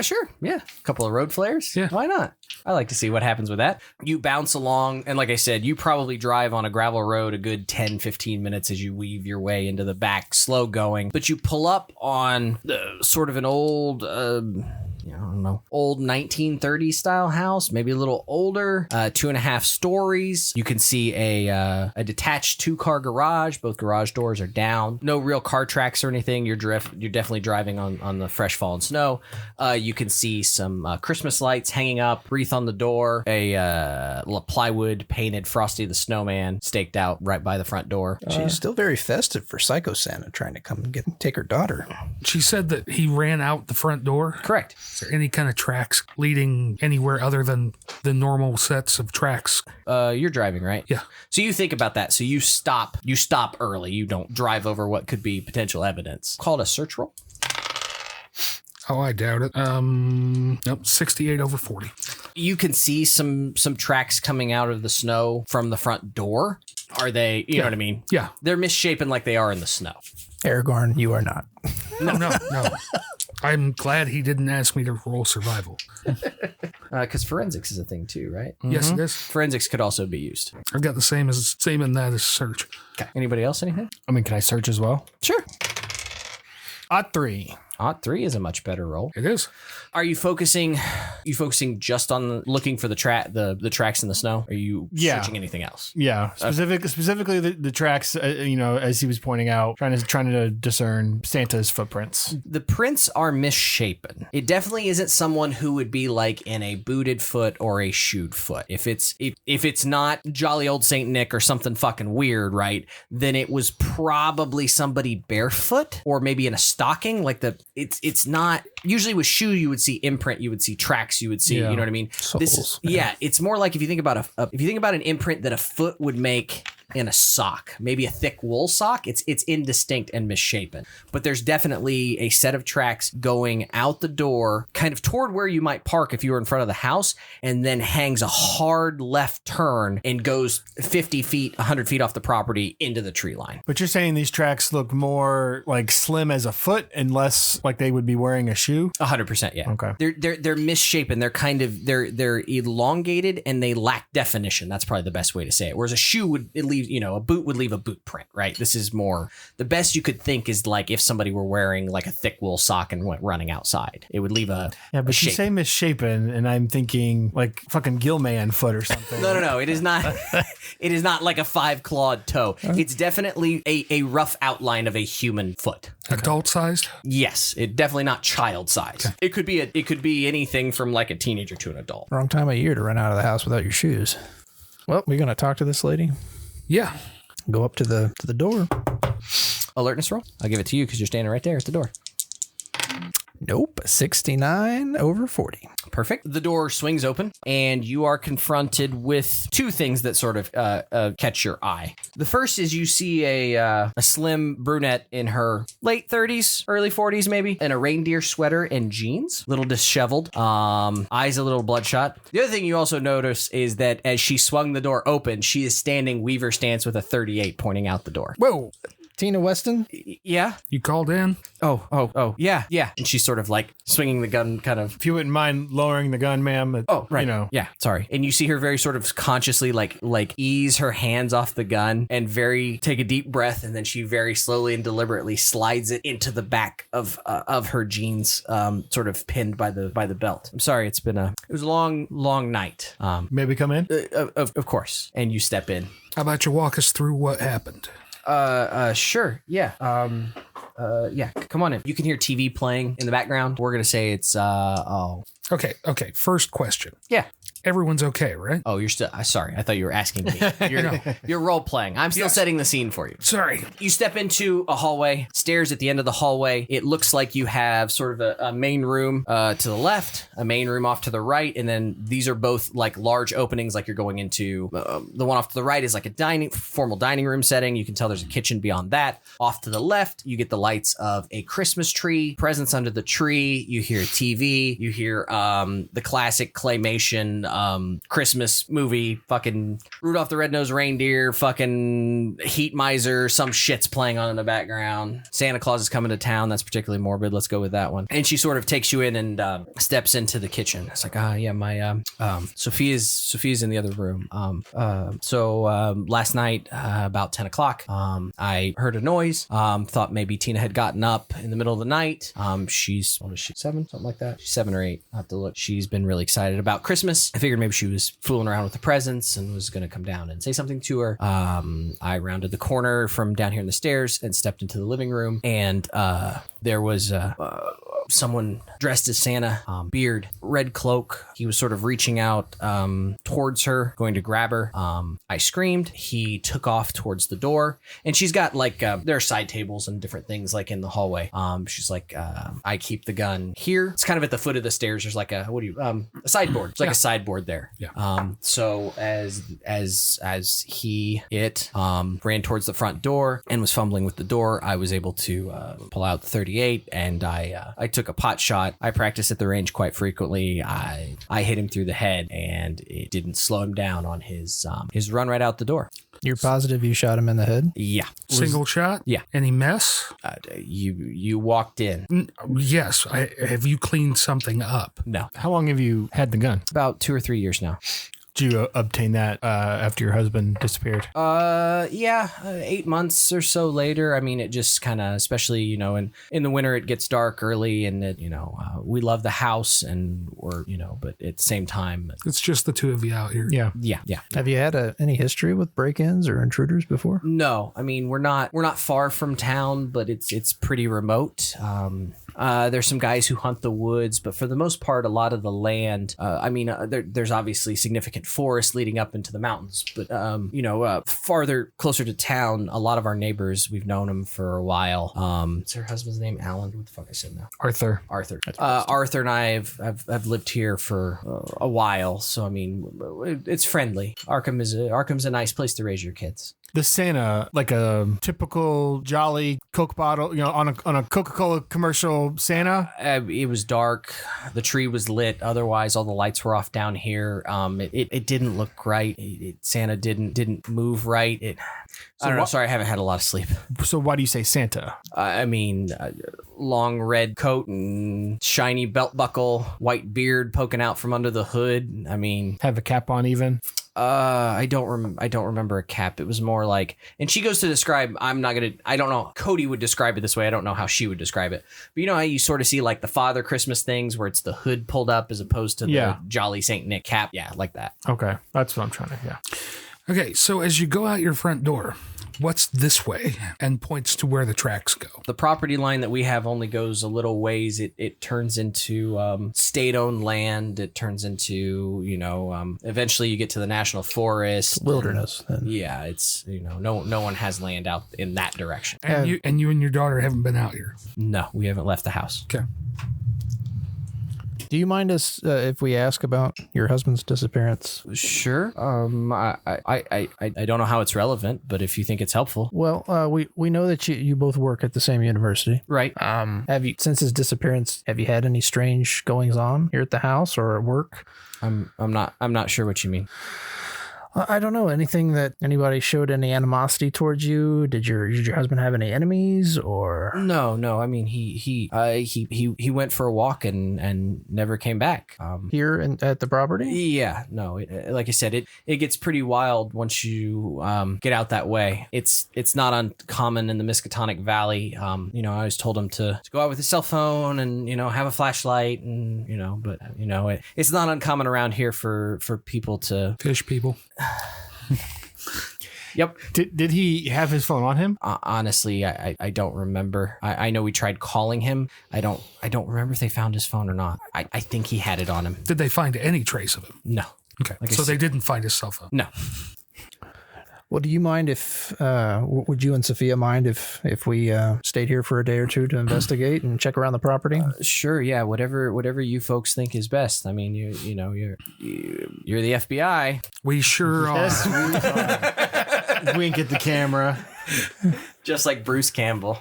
[SPEAKER 1] Sure. Yeah. A couple of road flares.
[SPEAKER 2] Yeah.
[SPEAKER 1] Why not? I like to see what happens with that. You bounce along, and like I said, you probably drive on a gravel road a good 10, 15 minutes as you weave your way into the back, slow going. But you pull up on sort of an old, old 1930s style house, maybe a little older, 2.5 stories. You can see a detached 2-car garage. Both garage doors are down. No real car tracks or anything. You're definitely driving on the fresh fallen snow. You can see some Christmas lights hanging up, wreath on the door, a little plywood painted Frosty the Snowman staked out right by the front door.
[SPEAKER 3] She's still very festive for Psycho Santa trying to come take her daughter.
[SPEAKER 2] She said that he ran out the front door.
[SPEAKER 1] Correct.
[SPEAKER 2] Is there any kind of tracks leading anywhere other than the normal sets of tracks?
[SPEAKER 1] You're driving, right?
[SPEAKER 2] Yeah.
[SPEAKER 1] So you think about that. So you stop early. You don't drive over what could be potential evidence. Call it a search roll.
[SPEAKER 2] Oh, I doubt it. Nope, 68 over 40.
[SPEAKER 1] You can see some tracks coming out of the snow from the front door. Are they, you know what I mean?
[SPEAKER 2] Yeah.
[SPEAKER 1] They're misshapen like they are in the snow.
[SPEAKER 3] Aragorn, you are not.
[SPEAKER 2] No. I'm glad he didn't ask me to roll survival.
[SPEAKER 1] Because forensics is a thing too, right?
[SPEAKER 2] Yes, it is.
[SPEAKER 1] Forensics could also be used.
[SPEAKER 2] I've got the same in that as search.
[SPEAKER 1] Okay. Anybody else? Anything?
[SPEAKER 4] I mean, can I search as well?
[SPEAKER 1] Sure.
[SPEAKER 4] Odd 3.
[SPEAKER 1] Odd 3 is a much better roll.
[SPEAKER 2] It is.
[SPEAKER 1] Are you focusing just on looking for the tracks in the snow? Are you searching anything else?
[SPEAKER 4] Yeah, specifically the tracks. As he was pointing out, trying to discern Santa's footprints.
[SPEAKER 1] The prints are misshapen. It definitely isn't someone who would be like in a booted foot or a shoed foot. If it's not jolly old Saint Nick or something fucking weird, right? Then it was probably somebody barefoot or maybe in a stocking. Like it's not usually with shoe. You would see imprint. You would see tracks. You would see. You know what I mean?
[SPEAKER 3] Soles.
[SPEAKER 1] It's more like if you think about an imprint that a foot would make in a sock, maybe a thick wool sock, it's indistinct and misshapen. But there's definitely a set of tracks going out the door, kind of toward where you might park if you were in front of the house, and then hangs a hard left turn and goes 50 feet, 100 feet off the property into the tree line.
[SPEAKER 4] But you're saying these tracks look more like slim as a foot and less like they would be wearing a shoe?
[SPEAKER 1] 100%, yeah.
[SPEAKER 4] Okay.
[SPEAKER 1] They're misshapen. They're kind of they're elongated and they lack definition. That's probably the best way to say it. Whereas a shoe would leave, a boot would leave a boot print, right? This is more the best you could think is like if somebody were wearing like a thick wool sock and went running outside, it would leave a
[SPEAKER 4] But
[SPEAKER 1] a
[SPEAKER 4] you
[SPEAKER 1] shape.
[SPEAKER 4] say misshapen, and I'm thinking like fucking Gilman foot or something.
[SPEAKER 1] No. It is not. It is not like a 5-clawed toe. It's definitely a rough outline of a human foot.
[SPEAKER 2] Adult sized?
[SPEAKER 1] Yes, it definitely not child size. It could be anything from like a teenager to an adult.
[SPEAKER 3] Wrong time of year to run out of the house without your shoes. Well, we're going to talk to this lady.
[SPEAKER 2] Yeah.
[SPEAKER 3] Go up to the door.
[SPEAKER 1] Alertness roll. I'll give it to you because you're standing right there at the door.
[SPEAKER 3] Nope. 69 over 40.
[SPEAKER 1] Perfect. The door swings open and you are confronted with two things that sort of catch your eye. The first is you see a slim brunette in her late 30s, early 40s maybe, in a reindeer sweater and jeans, little disheveled, eyes a little bloodshot. The other thing you also notice is that as she swung the door open, she is standing Weaver stance with a 38 pointing out the door.
[SPEAKER 3] Whoa. Tina Weston?
[SPEAKER 1] Yeah.
[SPEAKER 2] You called in?
[SPEAKER 1] Oh, yeah. And she's sort of like swinging the gun kind of.
[SPEAKER 4] If you wouldn't mind lowering the gun, ma'am.
[SPEAKER 1] Oh, right. Yeah, sorry. And you see her very sort of consciously like ease her hands off the gun and take a deep breath. And then she very slowly and deliberately slides it into the back of her jeans, sort of pinned by the belt. I'm sorry. It was a long night.
[SPEAKER 4] Maybe come in?
[SPEAKER 1] Of course. And you step in.
[SPEAKER 2] How about you walk us through what happened?
[SPEAKER 1] Sure. Yeah. Yeah. Come on in. You can hear TV playing in the background. We're going to say it's,
[SPEAKER 2] Okay. First question.
[SPEAKER 1] Yeah.
[SPEAKER 2] Everyone's okay, right?
[SPEAKER 1] Oh, you're still. Sorry, I thought you were asking me. You're role playing. I'm still setting the scene for you.
[SPEAKER 2] Sorry.
[SPEAKER 1] You step into a hallway, stairs at the end of the hallway. It looks like you have sort of a main room to the left, a main room off to the right, and then these are both like large openings, like you're going into. The one off to the right is like a formal dining room setting. You can tell there's a kitchen beyond that. Off to the left, you get the lights of a Christmas tree, presents under the tree. You hear TV. You hear the classic claymation Christmas movie, fucking Rudolph the Red-Nosed Reindeer, fucking Heat Miser, some shit's playing on in the background. Santa Claus is coming to town. That's particularly morbid. Let's go with that one. And she sort of takes you in and steps into the kitchen. It's like, yeah, my Sophia's in the other room. So last night about 10 o'clock, I heard a noise. Thought maybe Tina had gotten up in the middle of the night. She's, what is she, 7? Something like that. She's 7 or 8. I have to look. She's been really excited about Christmas. I figured maybe she was fooling around with the presents and was going to come down and say something to her. I rounded the corner from down here in the stairs and stepped into the living room, and there was someone dressed as Santa, beard, red cloak. He was sort of reaching out towards her, going to grab her. I screamed. He took off towards the door, and she's got like there are side tables and different things like in the hallway. She's like, I keep the gun here. It's kind of at the foot of the stairs. There's like a a sideboard. It's like a sideboard there.
[SPEAKER 2] Yeah.
[SPEAKER 1] So as it ran towards the front door and was fumbling with the door, I was able to pull out the 38, and I took a pot shot. I practice at the range quite frequently. I hit him through the head, and it didn't slow him down on his run right out the door.
[SPEAKER 3] You're positive you shot him in the head?
[SPEAKER 1] Yeah.
[SPEAKER 2] Single shot?
[SPEAKER 1] Yeah.
[SPEAKER 2] Any mess?
[SPEAKER 1] You walked in.
[SPEAKER 2] Yes. Have you cleaned something up?
[SPEAKER 1] No.
[SPEAKER 4] How long have you had the gun?
[SPEAKER 1] About 2 or 3 years now.
[SPEAKER 4] Did you obtain that after your husband disappeared?
[SPEAKER 1] Yeah, 8 months or so later. I mean, it just kind of, especially, in the winter, it gets dark early, and it, we love the house, and but at the same time,
[SPEAKER 2] It's just the two of you out here.
[SPEAKER 4] Yeah.
[SPEAKER 1] yeah.
[SPEAKER 3] Have you had any history with break-ins or intruders before?
[SPEAKER 1] No, I mean, we're not far from town, but it's pretty remote. There's some guys who hunt the woods, but for the most part, a lot of the land, there's obviously significant forest leading up into the mountains, but, farther closer to town, a lot of our neighbors, we've known them for a while. What's her husband's name? Alan? What the fuck I said now?
[SPEAKER 4] Arthur.
[SPEAKER 1] Arthur and I have lived here for a while, so I mean, it's friendly. Arkham's a nice place to raise your kids.
[SPEAKER 4] The Santa, like a typical jolly Coke bottle, on a Coca-Cola commercial Santa.
[SPEAKER 1] It was dark. The tree was lit. Otherwise, all the lights were off down here. It didn't look right. Santa didn't move right. I don't know. Sorry, I haven't had a lot of sleep.
[SPEAKER 4] So why do you say Santa?
[SPEAKER 1] Long red coat and shiny belt buckle, white beard poking out from under the hood. I mean,
[SPEAKER 4] Have a cap on even?
[SPEAKER 1] I don't remember a cap. It was more like, and she goes to describe, I don't know. Cody would describe it this way. I don't know how she would describe it. But you know how you sort of see like the Father Christmas things where it's the hood pulled up as opposed to the Jolly Saint Nick cap. Yeah, like that.
[SPEAKER 4] Okay. That's what I'm trying to,
[SPEAKER 2] Okay, so as you go out your front door, what's this way? And points to where the tracks go.
[SPEAKER 1] The property line that we have only goes a little ways. It turns into state-owned land. It turns into, eventually you get to the national forest.
[SPEAKER 3] Wilderness. Then.
[SPEAKER 1] Yeah, it's, no one has land out in that direction.
[SPEAKER 2] And you and your daughter haven't been out here.
[SPEAKER 1] No, we haven't left the house.
[SPEAKER 2] Okay.
[SPEAKER 3] Do you mind us if we ask about your husband's disappearance?
[SPEAKER 1] Sure. I don't know how it's relevant, but if you think it's helpful.
[SPEAKER 3] Well, we know that you both work at the same university.
[SPEAKER 1] Right.
[SPEAKER 3] Have you, since his disappearance, have you had any strange goings on here at the house or at work?
[SPEAKER 1] I'm not sure what you mean.
[SPEAKER 3] I don't know. Anything that anybody showed any animosity towards you? Did your husband have any enemies or?
[SPEAKER 1] No. I mean, he went for a walk and never came back.
[SPEAKER 3] Here at the property?
[SPEAKER 1] Yeah. No. Like I said, it gets pretty wild once you get out that way. It's not uncommon in the Miskatonic Valley. I always told him to go out with his cell phone and have a flashlight and but it's not uncommon around here for people to
[SPEAKER 2] Fish people.
[SPEAKER 1] Yep.
[SPEAKER 4] Did he have his phone on him?
[SPEAKER 1] Honestly, I don't remember. I know we tried calling him. I don't remember if they found his phone or not. I think he had it on him.
[SPEAKER 2] Did they find any trace of him?
[SPEAKER 1] No.
[SPEAKER 2] Okay.
[SPEAKER 1] Like I
[SPEAKER 2] So they
[SPEAKER 1] said-
[SPEAKER 2] didn't find his cell phone.
[SPEAKER 1] No.
[SPEAKER 3] Well, do you mind if, would you and Sophia mind if we stayed here for a day or two to investigate and check around the property?
[SPEAKER 1] Sure, yeah, whatever you folks think is best. I mean, you're the FBI.
[SPEAKER 2] We sure are.
[SPEAKER 4] Yes, we are. Wink at the camera.
[SPEAKER 1] Just like Bruce Campbell.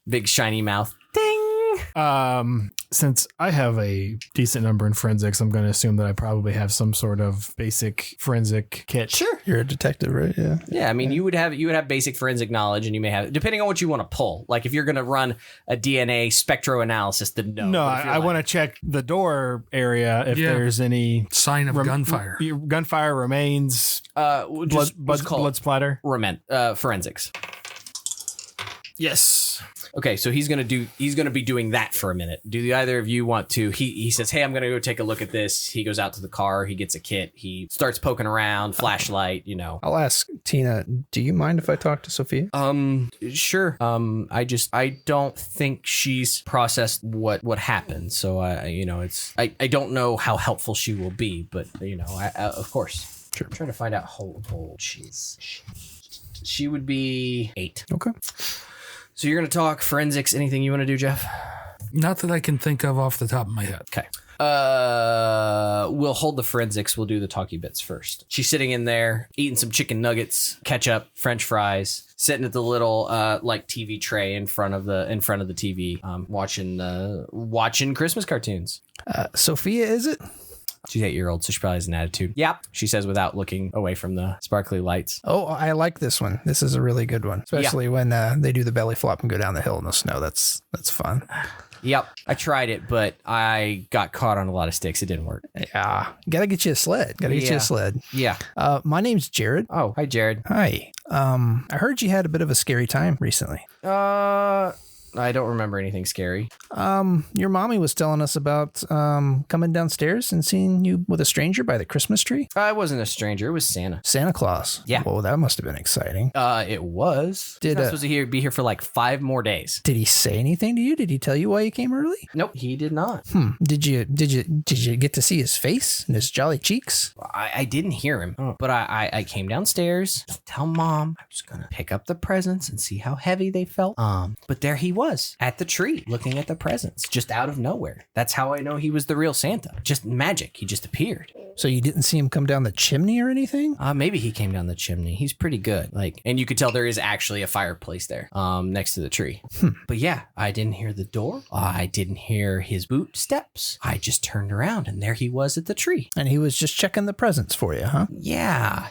[SPEAKER 1] Big shiny mouth. Ding.
[SPEAKER 4] Since I have a decent number in forensics, I'm going to assume that I probably have some sort of basic forensic kit.
[SPEAKER 1] Sure.
[SPEAKER 3] You're a detective, right? Yeah.
[SPEAKER 1] Yeah, I mean, you would have basic forensic knowledge, and you may have, depending on what you want to pull. Like if you're going to run a DNA spectroanalysis, then no.
[SPEAKER 4] No,
[SPEAKER 1] But if you're
[SPEAKER 4] I
[SPEAKER 1] like-
[SPEAKER 4] want to check the door area if
[SPEAKER 2] Yeah.
[SPEAKER 4] there's any
[SPEAKER 2] Sign of gunfire.
[SPEAKER 4] gunfire remains,
[SPEAKER 1] just
[SPEAKER 4] blood splatter.
[SPEAKER 1] forensics.
[SPEAKER 4] Yes.
[SPEAKER 1] Okay, so he's gonna be doing that for a minute. Do either of you want to? He says, "Hey, I'm gonna go take a look at this." He goes out to the car. He gets a kit. He starts poking around, flashlight.
[SPEAKER 3] I'll ask Tina, do you mind if I talk to Sophia?
[SPEAKER 1] Sure. I don't think she's processed what happened. So I don't know how helpful she will be, but I of course.
[SPEAKER 3] Sure.
[SPEAKER 1] I'm trying to find out how old she would be 8.
[SPEAKER 3] Okay.
[SPEAKER 1] So you're gonna talk forensics. Anything you want to do, Jeff?
[SPEAKER 2] Not that I can think of off the top of my head.
[SPEAKER 1] Okay. We'll hold the forensics. We'll do the talky bits first. She's sitting in there eating some chicken nuggets, ketchup, French fries, sitting at the little TV tray in front of the TV, watching Christmas cartoons.
[SPEAKER 3] Sophia, is it?
[SPEAKER 1] She's 8-year-old, so she probably has an attitude. Yep, she says without looking away from the sparkly lights.
[SPEAKER 3] Oh, I like this one. This is a really good one, especially when they do the belly flop and go down the hill in the snow. That's fun.
[SPEAKER 1] Yep, I tried it, but I got caught on a lot of sticks. It didn't work.
[SPEAKER 3] Yeah, gotta get you a sled.
[SPEAKER 1] Yeah.
[SPEAKER 3] My name's Jared.
[SPEAKER 1] Oh, hi, Jared.
[SPEAKER 3] Hi. I heard you had a bit of a scary time recently.
[SPEAKER 1] I don't remember anything scary.
[SPEAKER 3] Your mommy was telling us about coming downstairs and seeing you with a stranger by the Christmas tree.
[SPEAKER 1] I wasn't a stranger. It was Santa.
[SPEAKER 3] Santa Claus.
[SPEAKER 1] Yeah.
[SPEAKER 3] Well, that must have been exciting.
[SPEAKER 1] It was. He's not supposed to be here for like 5 more days.
[SPEAKER 3] Did he say anything to you? Did he tell you why you came early?
[SPEAKER 1] Nope, he did not.
[SPEAKER 3] Did you get to see his face and his jolly cheeks?
[SPEAKER 1] I didn't hear him, but I came downstairs to tell Mom I was gonna pick up the presents and see how heavy they felt. But there he was at the tree looking at the presents just out of nowhere. That's how I know he was the real Santa. Just magic. He just appeared.
[SPEAKER 3] So you didn't see him come down the chimney or anything?
[SPEAKER 1] Maybe he came down the chimney. He's pretty good. And you could tell there is actually a fireplace there, next to the tree. But yeah, I didn't hear the door. I didn't hear his boot steps. I just turned around and there he was at the tree.
[SPEAKER 3] And he was just checking the presents for you, huh?
[SPEAKER 1] Yeah,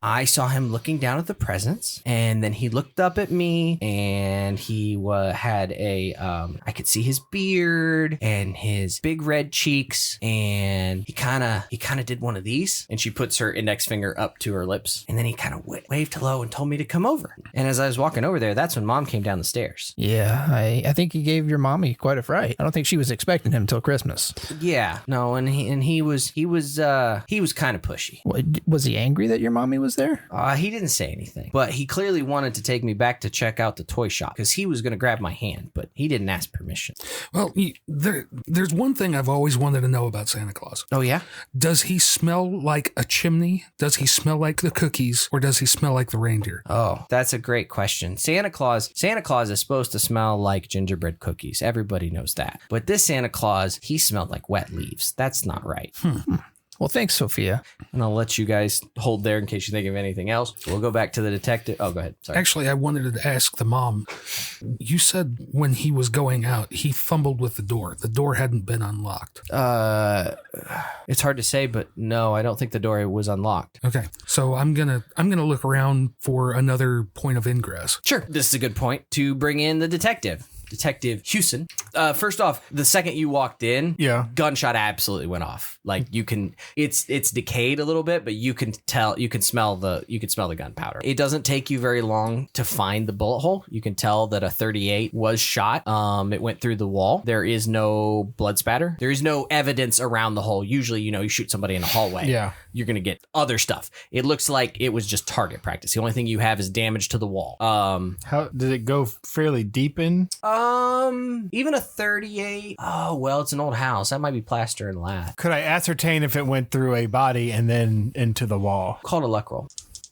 [SPEAKER 1] I saw him looking down at the presents, and then he looked up at me, and he had I could see his beard and his big red cheeks, and he kind of did one of these, and she puts her index finger up to her lips, and then he kind of waved hello and told me to come over. And as I was walking over there, that's when Mom came down the stairs.
[SPEAKER 3] Yeah, I think he gave your mommy quite a fright. I don't think she was expecting him till Christmas.
[SPEAKER 1] Yeah, no, and he was kind of pushy.
[SPEAKER 3] Was he angry that your mommy was there?
[SPEAKER 1] He didn't say anything, but he clearly wanted to take me back to check out the toy shop because he was going to grab my hand, but he didn't ask permission.
[SPEAKER 2] Well, there's one thing I've always wanted to know about Santa Claus.
[SPEAKER 1] Oh, yeah?
[SPEAKER 2] Does he smell like a chimney? Does he smell like the cookies? Or does he smell like the reindeer?
[SPEAKER 1] Oh, that's a great question. Santa Claus is supposed to smell like gingerbread cookies. Everybody knows that. But this Santa Claus, he smelled like wet leaves. That's not right.
[SPEAKER 3] Well, thanks, Sophia.
[SPEAKER 1] And I'll let you guys hold there in case you think of anything else. We'll go back to the detective. Oh, go ahead. Sorry.
[SPEAKER 2] Actually, I wanted to ask the mom. You said when he was going out, he fumbled with the door. The door hadn't been unlocked.
[SPEAKER 1] It's hard to say, but no, I don't think the door was unlocked.
[SPEAKER 2] Okay, so I'm gonna look around for another point of ingress.
[SPEAKER 1] Sure. This is a good point to bring in the detective. Detective Huson. First off, the second you walked in, gunshot absolutely went off. Like it's decayed a little bit, but you can smell the gunpowder. It doesn't take you very long to find the bullet hole. You can tell that a 38 was shot. It went through the wall. There is no blood spatter. There is no evidence around the hole. Usually, you shoot somebody in a hallway.
[SPEAKER 4] Yeah.
[SPEAKER 1] You're going to get other stuff. It looks like it was just target practice. The only thing you have is damage to the wall.
[SPEAKER 4] How did it go fairly deep in?
[SPEAKER 1] Even a 38. Oh, well, it's an old house. That might be plaster and lath.
[SPEAKER 4] Could I ascertain if it went through a body and then into the wall?
[SPEAKER 1] Called a luck roll.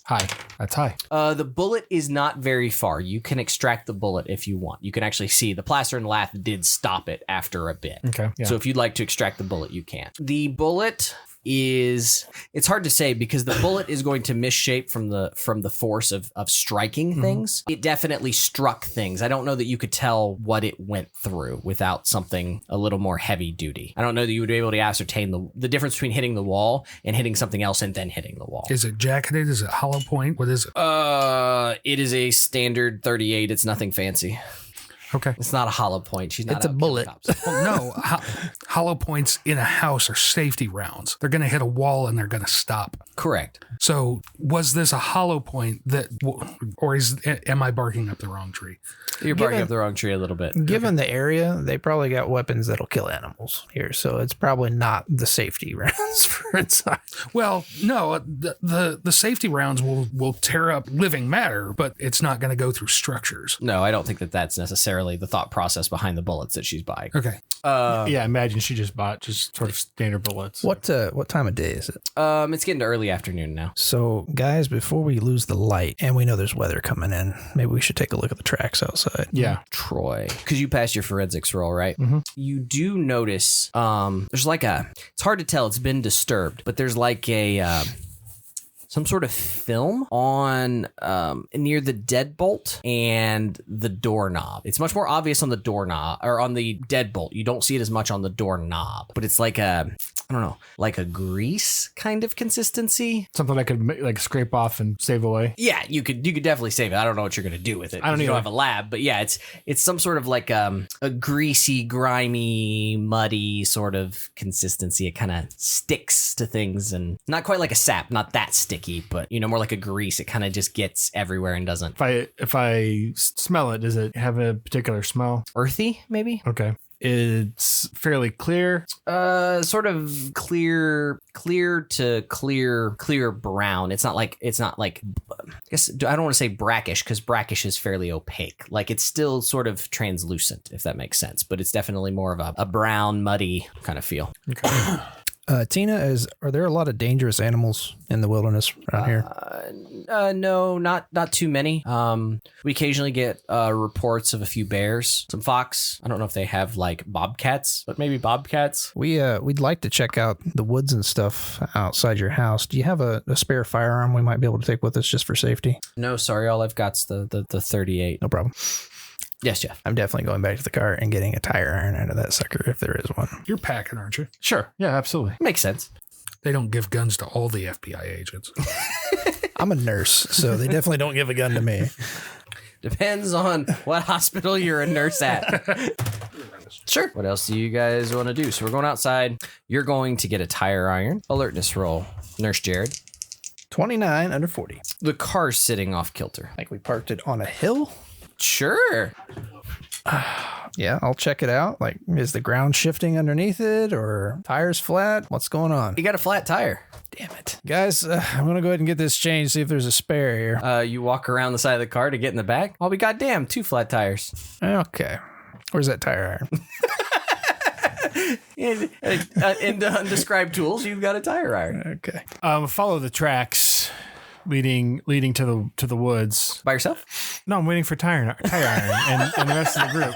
[SPEAKER 4] High. That's high.
[SPEAKER 1] The bullet is not very far. You can extract the bullet if you want. You can actually see the plaster and lath did stop it after a bit.
[SPEAKER 4] Okay. Yeah.
[SPEAKER 1] So if you'd like to extract the bullet, you can. The bullet is, it's hard to say because the bullet is going to misshape from the force of striking things. It definitely struck things. I don't know that you could tell what it went through without something a little more heavy duty. I don't know that you would be able to ascertain the difference between hitting the wall and hitting something else and then hitting the wall.
[SPEAKER 2] Is it jacketed? Is it hollow point? What is it?
[SPEAKER 1] It is a standard 38. It's nothing fancy.
[SPEAKER 2] Okay.
[SPEAKER 1] It's not a hollow point. She's not
[SPEAKER 3] It's a
[SPEAKER 1] out killing
[SPEAKER 3] bullet.
[SPEAKER 1] cops.
[SPEAKER 2] Well, no, hollow points in a house are safety rounds. They're going to hit a wall and they're going to stop.
[SPEAKER 1] Correct.
[SPEAKER 2] So was this a hollow point or am I barking up the wrong tree?
[SPEAKER 1] You're barking up the wrong tree a little bit.
[SPEAKER 3] Given the area, they probably got weapons that'll kill animals here, so it's probably not the safety rounds for inside.
[SPEAKER 2] Well, no, the safety rounds will tear up living matter, but it's not going to go through structures.
[SPEAKER 1] No, I don't think that that's necessarily the thought process behind the bullets that she's buying.
[SPEAKER 2] Okay.
[SPEAKER 4] Yeah, imagine she just bought just sort of standard bullets.
[SPEAKER 3] What time of day is it?
[SPEAKER 1] It's getting to early afternoon now.
[SPEAKER 3] So, guys, before we lose the light, and we know there's weather coming in, maybe we should take a look at the tracks outside.
[SPEAKER 4] Yeah.
[SPEAKER 1] Troy, because you passed your forensics roll, right?
[SPEAKER 4] Mm-hmm.
[SPEAKER 1] You do notice there's like it's hard to tell, it's been disturbed, but there's like a some sort of film on near the deadbolt and the doorknob. It's much more obvious on the doorknob or on the deadbolt. You don't see it as much on the doorknob, but it's like I don't know, like a grease kind of consistency.
[SPEAKER 4] Something I could like scrape off and save away.
[SPEAKER 1] Yeah, you could definitely save it. I don't know what you're gonna do with it.
[SPEAKER 4] I don't
[SPEAKER 1] You
[SPEAKER 4] either.
[SPEAKER 1] have a lab, but yeah, it's some sort of like a greasy, grimy, muddy sort of consistency. It kind of sticks to things and not quite like a sap, not that sticky, but more like a grease. It kind of just gets everywhere and doesn't.
[SPEAKER 4] If I smell it, does it have a particular smell?
[SPEAKER 1] Earthy, maybe.
[SPEAKER 4] Okay. It's fairly clear.
[SPEAKER 1] Sort of clear to clear brown. It's not like I guess I don't want to say brackish because brackish is fairly opaque. Like it's still sort of translucent, if that makes sense, but it's definitely more of a brown, muddy kind of feel.
[SPEAKER 4] Okay.
[SPEAKER 3] Tina, are there a lot of dangerous animals in the wilderness around here?
[SPEAKER 1] No, not too many. We occasionally get reports of a few bears, some fox. I don't know if they have like bobcats, but maybe bobcats.
[SPEAKER 3] We'd like to check out the woods and stuff outside your house. Do you have a spare firearm we might be able to take with us just for safety?
[SPEAKER 1] No, sorry, all I've got's the 38.
[SPEAKER 3] No problem.
[SPEAKER 1] Yes, Jeff.
[SPEAKER 3] I'm definitely going back to the car and getting a tire iron out of that sucker if there is one.
[SPEAKER 2] You're packing, aren't you?
[SPEAKER 4] Sure. Yeah, absolutely.
[SPEAKER 1] Makes sense.
[SPEAKER 2] They don't give guns to all the FBI agents.
[SPEAKER 3] I'm a nurse, so they definitely don't give a gun to me.
[SPEAKER 1] Depends on what hospital you're a nurse at. Sure. What else do you guys want to do? So we're going outside. You're going to get a tire iron. Alertness roll. Nurse Jared.
[SPEAKER 3] 29 under 40.
[SPEAKER 1] The car's sitting off kilter.
[SPEAKER 3] Like we parked it on a hill?
[SPEAKER 1] Sure.
[SPEAKER 3] Yeah, I'll check it out. Like, is the ground shifting underneath it or tires flat? What's going on?
[SPEAKER 1] You got a flat tire.
[SPEAKER 3] Damn it. Guys, I'm going to go ahead and get this changed, see if there's a spare here.
[SPEAKER 1] You walk around the side of the car to get in the back. I'll be goddamn 2 flat tires.
[SPEAKER 3] Okay. Where's that tire iron?
[SPEAKER 1] Into undescribed tools, you've got a tire iron.
[SPEAKER 3] Okay.
[SPEAKER 4] Follow the tracks leading to the woods.
[SPEAKER 1] By yourself?
[SPEAKER 4] No, I'm waiting for tire iron and the rest of the group.